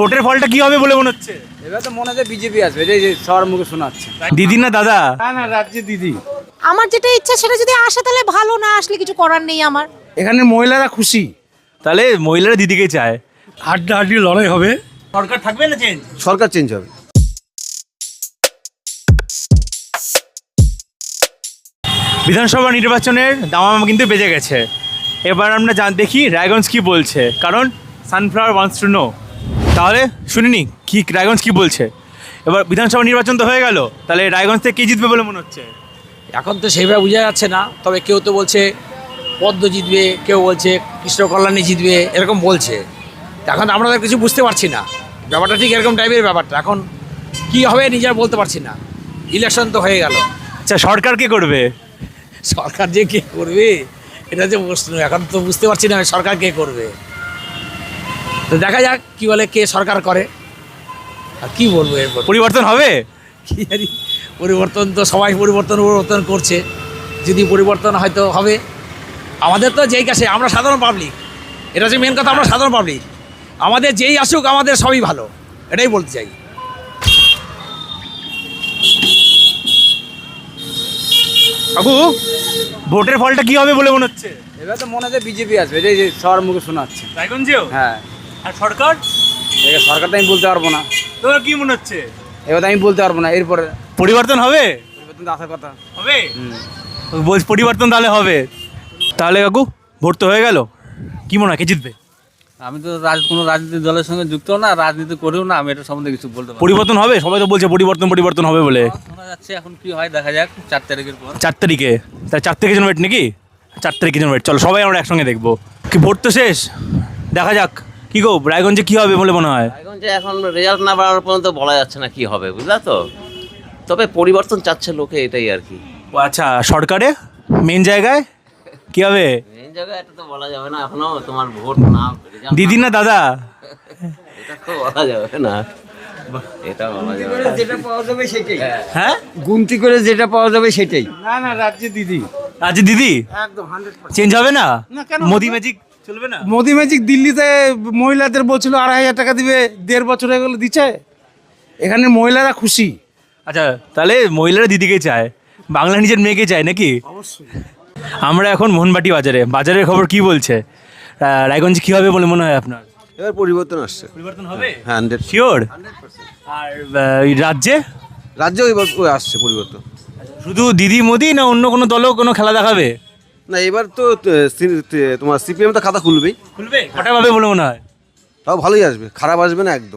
ভোটের ফলটা কি হবে বলে মনে হচ্ছে? এবার তো মনে হয় বিজেপি আসবে, এই যে সবার মুখে শোনাচ্ছে। দিদি না দাদা? না না, রাজ্যে দিদি। আমার যেটা ইচ্ছা সেটা যদি আসে তাহলে ভালো, না আসলে কিছু করার নেই আমার। এখানে মহিলারা খুশি, তাহলে মহিলারা দিদিকে চায়। হাড্ডাহাড্ডি লড়াই হবে। সরকার থাকবে না চেঞ্জ? সরকার চেঞ্জ হবে। বিধানসভা নির্বাচনের দামামা কিন্তু বেজে গেছে। এবার আমরা দেখি রায়গঞ্জ কি বলছে, কারণ সানফ্লাওয়ার ওয়ান্টস টু নো। তাহলে শুনিনি কি রায়গঞ্জ কি বলছে। এবার বিধানসভা নির্বাচন তো হয়ে গেল, তাহলে রায়গঞ্জ থেকে কে জিতবে বলে মনে হচ্ছে? এখন তো সেইভাবে বোঝা যাচ্ছে না, তবে কেউ তো বলছে পদ্ম জিতবে, কেউ বলছে কৃষ্ণ কল্যাণী জিতবে, এরকম বলছে। এখন আমরা তো কিছু বুঝতে পারছি না, ব্যাপারটা ঠিক এরকম টাইপের ব্যাপারটা। এখন কি হবে নিজের বলতে পারছি না, ইলেকশন তো হয়ে গেল। আচ্ছা, সরকার কে করবে? সরকার যে কে করবে এটা যে প্রশ্ন, এখন তো বুঝতে পারছি না সরকার কে করবে। তো দেখা যাক কি বলে, কে সরকার করে। আর কি বলবো এরপর, পরিবর্তন হবে? কি জানি, পরিবর্তন তো সবাই পরিবর্তন করছে, যদি পরিবর্তন হয়তো হবে। আমাদের তো যেই কাছে আমরা সাধারণ পাবলিক, এটা হচ্ছে মেন কথা, আমরা সাধারণ পাবলিক, আমাদের যেই আসুক আমাদের সবই ভালো, এটাই বলতে চাই। কাকু, ভোটের ফলটা কি হবে বলে মনে হচ্ছে? এবার তো মনে হয় বিজেপি আসবে, এই যে সবার মুখে শোনাচ্ছে। রায়গঞ্জেও? হ্যাঁ। আর সরকার? এবার সরকারটা আমি বলতে পারবো না, তোমার কি মনে হচ্ছে? এবার আমি বলতে পারবো না। এরপরে পরিবর্তন হবে? পরিবর্তন তো আসার কথা। হবে? পরিবর্তন তাহলে হবে। তাহলে কাকু, ভোট তো হয়ে গেল, কি মনে হয় কে জিতবে? আমি তো কোনো রাজনৈতিক দলের সঙ্গে যুক্ত না, রাজনীতি করেও না, আমি এটা সম্বন্ধে কিছু বলতে পারবো না। পরিবর্তন হবে? সবাই তো বলছে পরিবর্তন হবে বলে। শোনা যাচ্ছে, এখন কি হয় দেখা যাক 4 তারিখের পর। 4 তারিখে? তাই 4 তারিখের জন্য ওয়েট নাকি? 4 তারিখের জন্য ওয়েট। চলো সবাই আমরা একসঙ্গে দেখবো। কি ভোট তো শেষ, দেখা যাক কি গো রায়গঞ্জে কি হবে বলে মনে হয়? রায়গঞ্জে এখন রেজাল্ট না বাড়ানোর পর্যন্ত বলা যাচ্ছে না কি হবে, বুঝলা তো। তবে পরিবর্তন চাচ্ছে লোকে, এটাই আর কি। ও আচ্ছা, সরকারে মেন জায়গায় কি হবে? এই জায়গায় এটা তো বলা যাবে না এখনো, তোমার ভোট না result দিদি না দাদা? এটা তো বলা যাবে না, এটা বলা যাবে না। যেটা পাওয়া যাবে সেটাই, হ্যাঁ, গুনতি করে যেটা পাওয়া যাবে সেটাই। না না, রাজ্যে দিদি। আজ দিদি একদম 100%। চেঞ্জ হবে না? না, কেন? মোদি ম্যাজিক চলবে না? মোদি ম্যাজিক দিল্লিতে মহিলাদের বলছিল 2,500 টাকা দিবে, 1.5 বছর হয়ে গেল দিচ্ছে। এখানে মহিলারা খুশি। আচ্ছা, তাহলে মহিলারা দিদিকে চায়, বাংলা নিজের মেয়েকে চায় নাকি? অবশ্যই। আমরা এখন মোহনবাটি বাজারের খবর কি বলছে? রায়গঞ্জে কি হবে বলে মনে হয় আপনার? এবার পরিবর্তন আসছে। পরিবর্তন হবে? হ্যাঁ, 100%। শিওর? আর এই রাজ্যে? রাজ্যেও এবার আসছে পরিবর্তন। শুধু দিদি মোদি না অন্য কোনো দলও কোনো খেলা দেখাবে? না, এবার তো তোমার সিপিএম তো খাতা খুলবেই। খুলবে? কটা পাবে বলে মনে হয়? তাও ভালোই আসবে, খারাপ আসবে না একদম।